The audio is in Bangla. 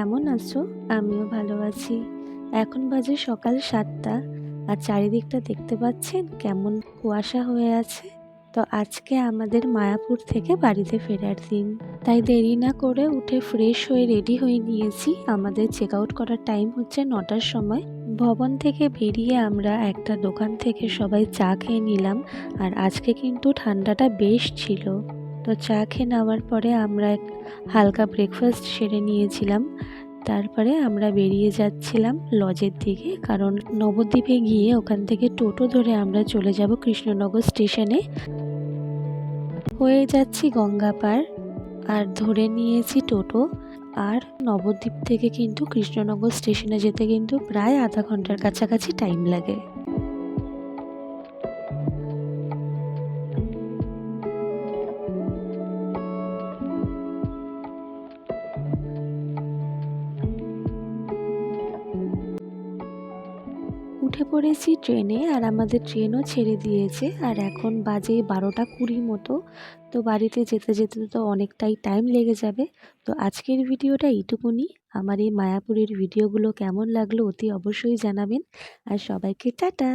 কেমন আছো? আমিও ভালো আছি। এখন বাজে সকাল ৭টা আর চারিদিকটা দেখতে পাচ্ছেন কেমন কুয়াশা হয়ে আছে। তো আজকে আমাদের মায়াপুর থেকে বাড়িতে ফেরার দিন। তাই দেরি না করে উঠে ফ্রেশ হয়ে রেডি হয়ে নিয়েছি। আমাদের চেক আউট করার টাইম হচ্ছে ৯টার সময়। ভবন থেকে বেরিয়ে আমরা একটা দোকান থেকে সবাই চা খেয়ে নিলাম। আর আজকে কিন্তু ঠান্ডাটা বেশ ছিল। তো চা খেয়ে নেওয়ার পরে আমরা হালকা ব্রেকফাস্ট সেরে নিয়েছিলাম। তারপরে আমরা বেরিয়ে যাচ্ছিলাম লজের দিকে, কারণ নবদ্বীপে গিয়ে ওখান থেকে টোটো ধরে আমরা চলে যাব কৃষ্ণনগর স্টেশনে। হয়ে যাচ্ছি গঙ্গাপাড় আর ধরে নিয়েছি টোটো। আর নবদ্বীপ থেকে কিন্তু কৃষ্ণনগর স্টেশনে যেতে কিন্তু প্রায় আধা ঘন্টার কাছাকাছি টাইম লাগে। উঠে পড়েছি ট্রেনে আর আমাদের ট্রেনও ছেড়ে দিয়েছে। আর এখন বাজে 12টা 20 মতো। তো বাড়িতে যেতে যেতে তো অনেকটাই টাইম লেগে যাবে। তো আজকের ভিডিওটা এইটুকুনি। আমার এই মায়াপুরের ভিডিওগুলো কেমন লাগলো অতি অবশ্যই জানাবেন। আর সবাইকে টাটা।